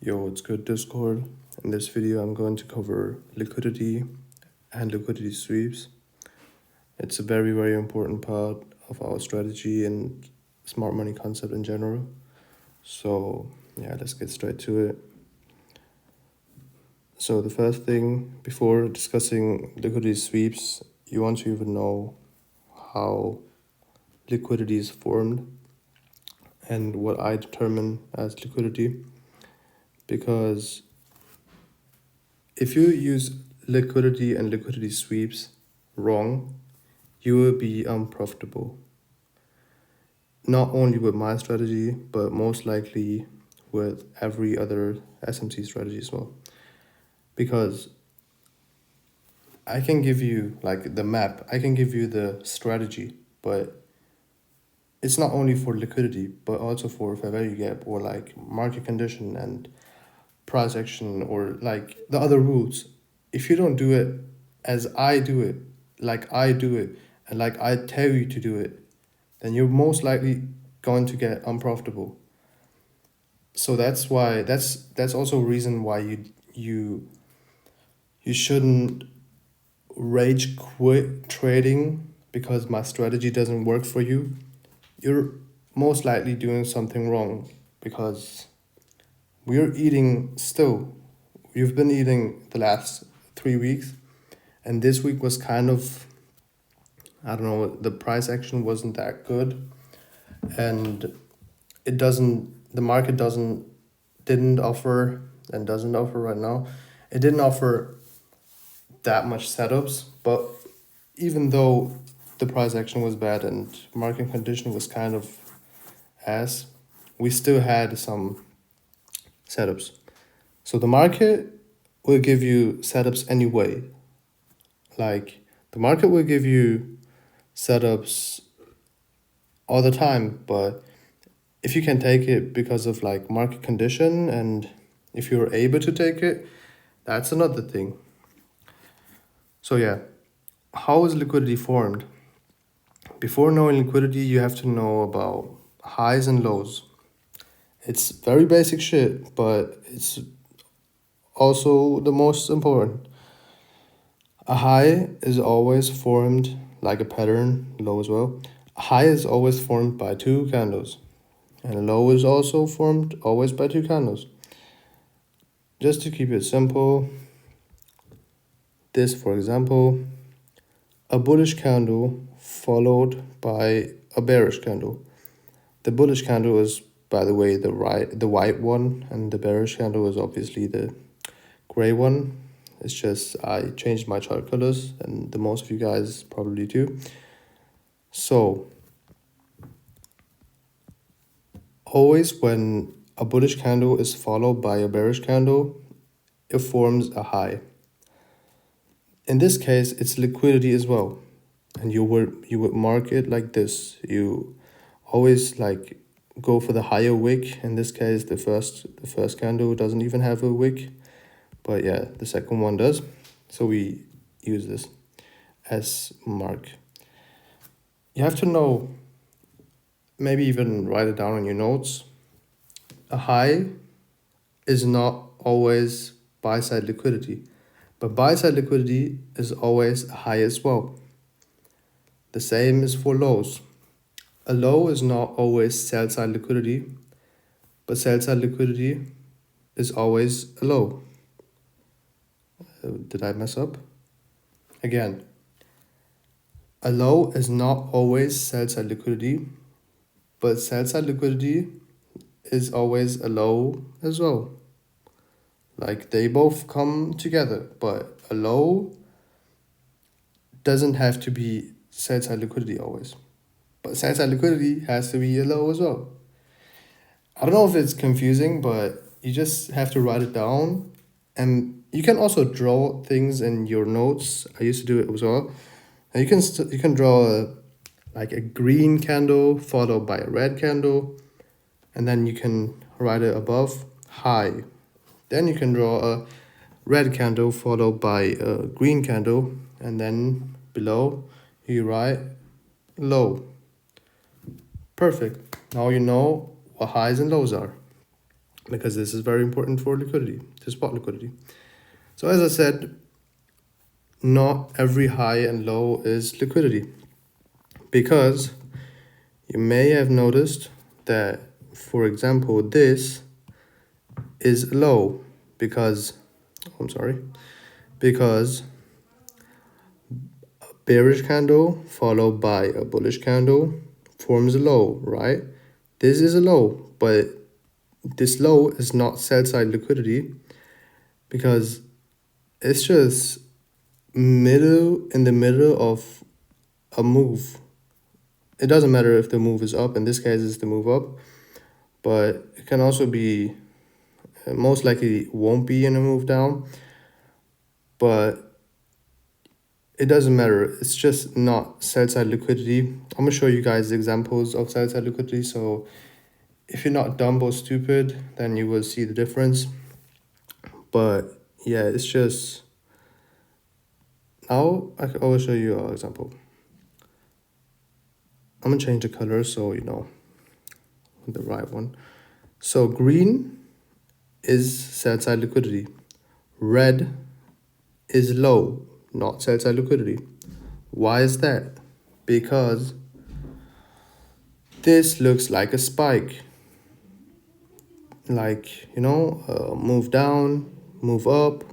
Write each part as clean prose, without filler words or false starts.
Yo, it's good Discord. In this video, I'm going to cover liquidity and liquidity sweeps. It's a very, very important part of our strategy and smart money concept in general. So yeah, let's get straight to it. So the first thing, before discussing liquidity sweeps, you want to even know how liquidity is formed and what I determine as liquidity. Because if you use liquidity and liquidity sweeps wrong, you will be unprofitable. Not only with my strategy, but most likely with every other SMC strategy as well. Because I can give you like the map, I can give you the strategy, but it's not only for liquidity, but also for fair value gap or like market condition and price action or like the other rules. If you don't do it as I do it, like I do it, and like I tell you to do it, then you're most likely going to get unprofitable. So that's why that's also a reason why you shouldn't rage quit trading because my strategy doesn't work for you. You're most likely doing something wrong because we're eating still. You've been eating the last 3 weeks, and this week was kind of, I don't know, the price action wasn't that good, and the market didn't offer and doesn't offer right now. It didn't offer that much setups, but even though the price action was bad and market condition was kind of ass, we still had some setups. So the market will give you setups anyway. Like the market will give you setups all the time, but if you can take it because of like market condition and if you're able to take it, that's another thing. So yeah, how is liquidity formed? Before knowing liquidity, you have to know about highs and lows. It's very basic shit, but it's also the most important. A high is always formed like a pattern, low as well. A high is always formed by two candles, and a low is also formed always by two candles. Just to keep it simple, this, for example, a bullish candle followed by a bearish candle. The bullish candle is, by the way, the white one, and the bearish candle is obviously the gray one. It's just I changed my chart colors, and the most of you guys probably do. So always when a bullish candle is followed by a bearish candle, it forms a high. In this case, it's liquidity as well, and you would mark it like this. You always like go for the higher wick. In this case, the first candle doesn't even have a wick, but yeah, the second one does. So we use this as mark. You have to know, maybe even write it down on your notes. A high is not always buy side liquidity, but buy side liquidity is always a high as well. The same is for lows. A low is not always sell side liquidity, but sell side liquidity is always a low. Did I mess up? Again, a low is not always sell side liquidity, but sell side liquidity is always a low as well. Like they both come together, but a low doesn't have to be sell side liquidity always. But sell side liquidity has to be a low as well. I don't know if it's confusing, but you just have to write it down. And you can also draw things in your notes. I used to do it as well. And you can draw like a green candle followed by a red candle, and then you can write it above high. Then you can draw a red candle followed by a green candle, and then below you write low. Perfect. Now you know what highs and lows are. because this is very important for liquidity, to spot liquidity. So as I said, not every high and low is liquidity, because you may have noticed that, for example, this is low because, I'm sorry, because a bearish candle followed by a bullish candle forms a low, right? This is a low, but this low is not sell side liquidity because it's just in the middle of a move. It doesn't matter if the move is up. In this case, it's the move up, but it can also be, most likely won't be in a move down, but it doesn't matter. It's just not sell side liquidity. I'm gonna show you guys examples of sell side liquidity. So if you're not dumb or stupid, then you will see the difference. But yeah, it's just, now I will show you an example. I'm gonna change the color so you know the right one. So green is sell side liquidity. Red is low, not sell side liquidity. Why is that? Because this looks like a spike. Like, move down, move up,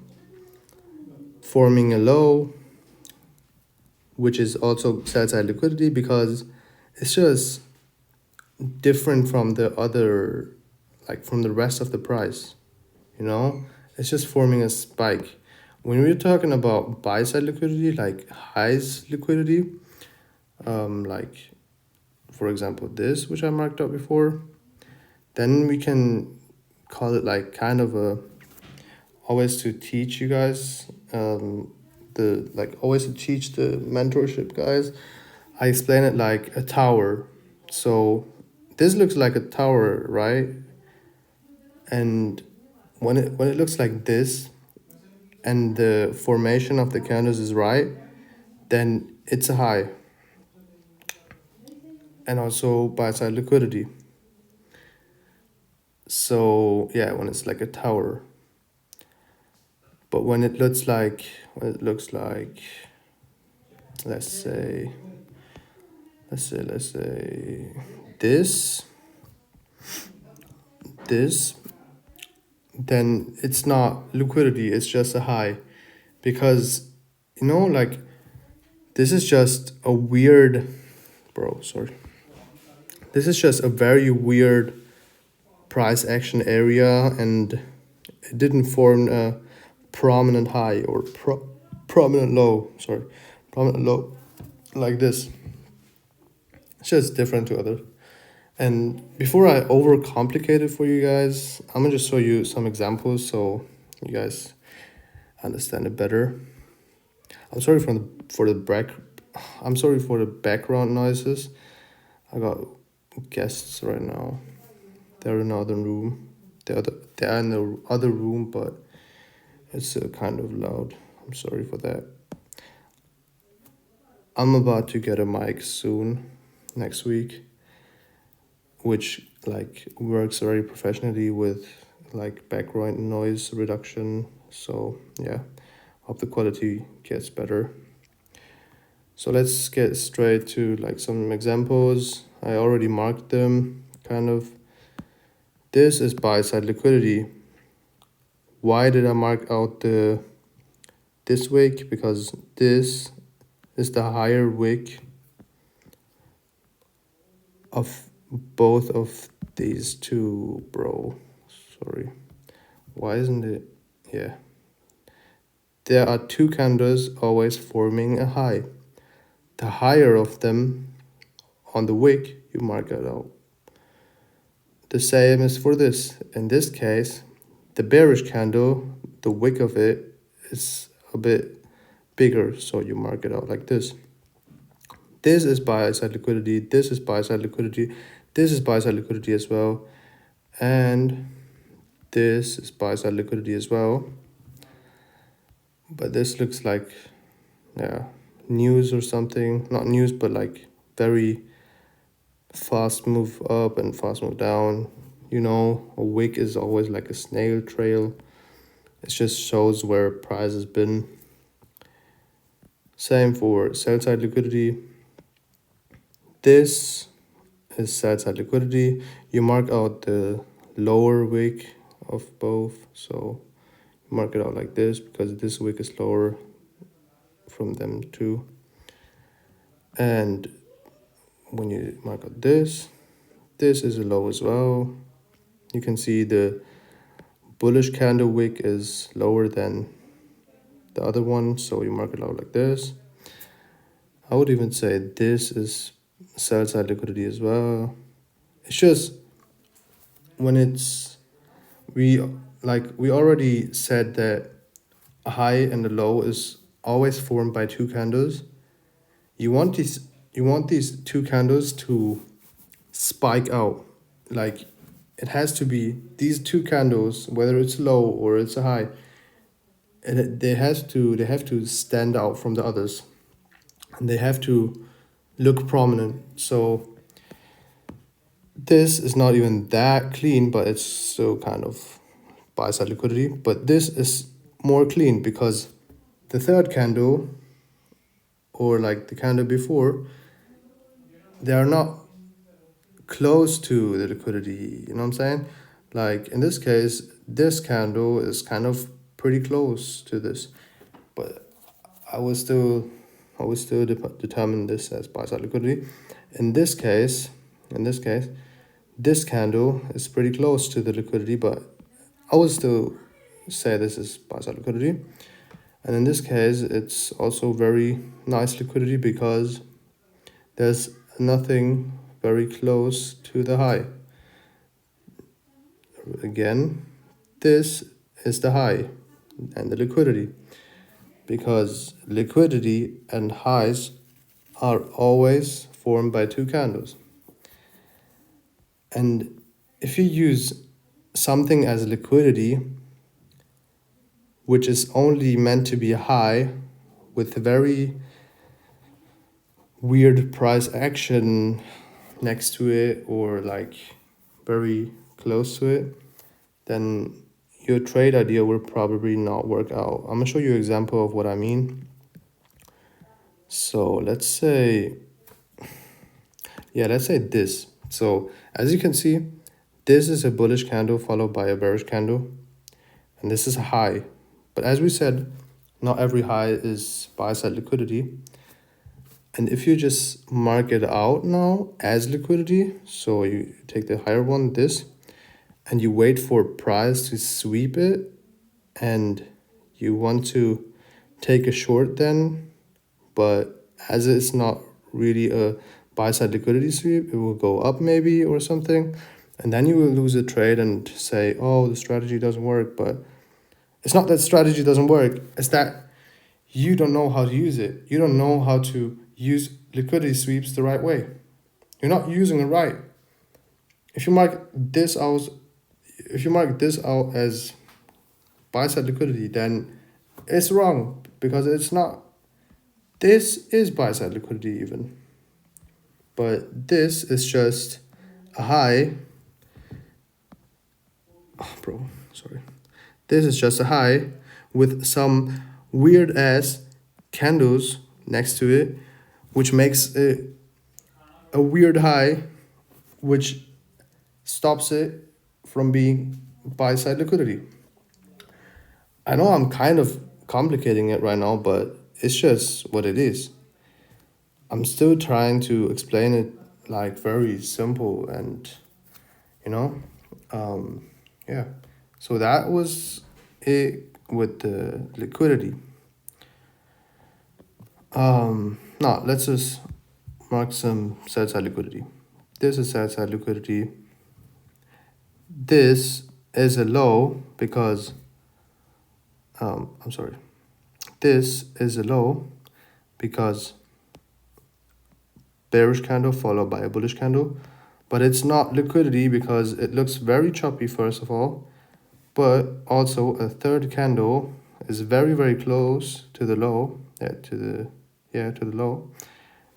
forming a low, which is also sell side liquidity because it's just different from the other, like from the rest of the price. It's just forming a spike. When we're talking about buy side liquidity, like highs liquidity, like for example this, which I marked up before, then we can call it like kind of a, always to teach you guys, always to teach the mentorship guys, I explain it like a tower. So this looks like a tower, right? And when it looks like this and the formation of the candles is right, then it's a high. And also buy side liquidity. So yeah, when it's like a tower. But when it looks like, let's say this, then it's not liquidity, it's just a high. Because, like, this is just a weird, this is just a very weird price action area, and it didn't form a prominent high or prominent low, like this. It's just different to others. And before I overcomplicate it for you guys, I'm gonna just show you some examples so you guys understand it better. I'm sorry for the background noises. I got guests right now. They're in another room. They're in the other room, but it's kind of loud. I'm sorry for that. I'm about to get a mic soon, next week, which like works very professionally with like background noise reduction. So yeah, hope the quality gets better. So let's get straight to like some examples. I already marked them, kind of. This is buy side liquidity. Why did I mark out this wick? Because this is the higher wick of both of these two, bro. Sorry. Why isn't it? Yeah. There are two candles always forming a high. The higher of them on the wick, you mark it out. The same is for this. In this case, the bearish candle, the wick of it is a bit bigger, so you mark it out like this. This is buy side liquidity, this is buy side liquidity, this is buy side liquidity as well, and this is buy side liquidity as well. But this looks like, yeah, news or something. Not news, but like very fast move up and fast move down. you know, a wick is always like a snail trail. It just shows where price has been. Same for sell side liquidity. This is sell side liquidity. You mark out the lower wick of both. So mark it out like this because this wick is lower from them too. And when you mark out this is a low as well. You can see the bullish candle wick is lower than the other one, so you mark it out like this. I would even say this is sell side liquidity as well. It's just when it's we already said that a high and a low is always formed by two candles. You want these two candles to spike out. Like it has to be these two candles, whether it's low or it's a high, and they have to stand out from the others, and they have to look prominent. So this is not even that clean, but it's still kind of buy side liquidity. But this is more clean because the third candle, or like the candle before, they are not close to the liquidity. You know what I'm saying? Like in this case, this candle is kind of pretty close to this, but I would still determine this as buy side liquidity. In this case, this candle is pretty close to the liquidity, but I would still say this is buy side liquidity. And in this case, it's also very nice liquidity because there's nothing very close to the high. Again, this is the high and the liquidity, because liquidity and highs are always formed by two candles. And if you use something as liquidity, which is only meant to be high with very weird price action next to it, or like very close to it, then your trade idea will probably not work out. I'm gonna show you an example of what I mean. So let's say this. So as you can see, this is a bullish candle followed by a bearish candle, and this is a high. But as we said, not every high is buy side liquidity. And if you just mark it out now as liquidity, so you take the higher one, this, and you wait for price to sweep it, and you want to take a short then, but as it's not really a buy side liquidity sweep, it will go up maybe or something, and then you will lose a trade and say, oh, the strategy doesn't work. But it's not that strategy doesn't work, it's that you don't know how to use it. You don't know how to use liquidity sweeps the right way. You're not using it right. If you mark this out as buy side liquidity, then it's wrong, because it's not. This is buy side liquidity even, but this is just a high. Oh, bro, sorry. This is just a high with some weird ass candles next to it, which makes it a weird high, which stops it from being buy side liquidity. I know I'm kind of complicating it right now, but it's just what it is. I'm still trying to explain it like very simple, and you know, yeah. So that was it with the liquidity. Now let's just mark some sell side liquidity. This is sell side liquidity. This is a low because this is a low because bearish candle followed by a bullish candle, but it's not liquidity because it looks very choppy first of all, but also a third candle is very, very close to the low, to the low,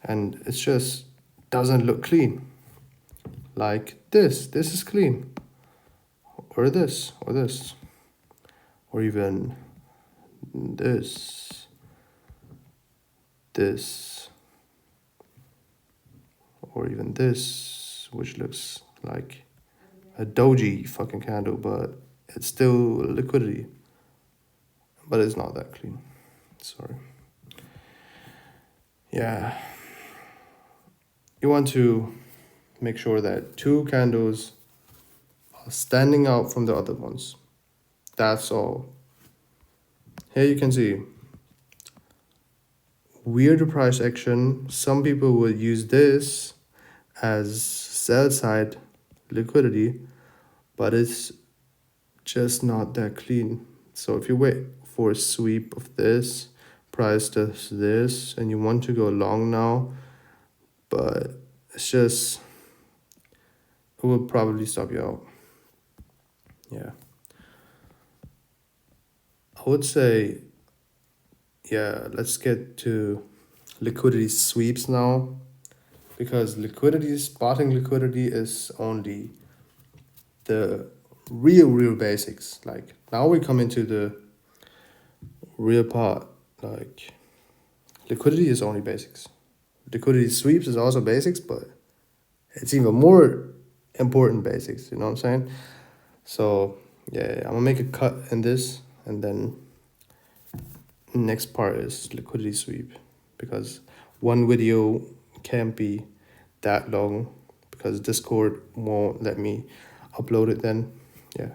and it just doesn't look clean. Like this is clean. or this, or this, or even this, this, or even this, which looks like a doji fucking candle, but it's still liquidity, but it's not that clean. Sorry. Yeah. You want to make sure that two candles are standing out from the other ones. That's all. Here you can see weird price action. Some people would use this as sell side liquidity, but it's just not that clean. So if you wait for a sweep of this, price does this, and you want to go long now, but it's just, it will probably stop you out. Yeah. I would say, yeah, let's get to liquidity sweeps now, because liquidity, spotting liquidity is only the real basics. Like now we come into the real part. Like liquidity is only basics. Liquidity sweeps is also basics, but it's even more important basics. You know what I'm saying? So yeah, I'm gonna make a cut in this, and then next part is liquidity sweep, because one video can't be that long because Discord won't let me upload it then. Yeah.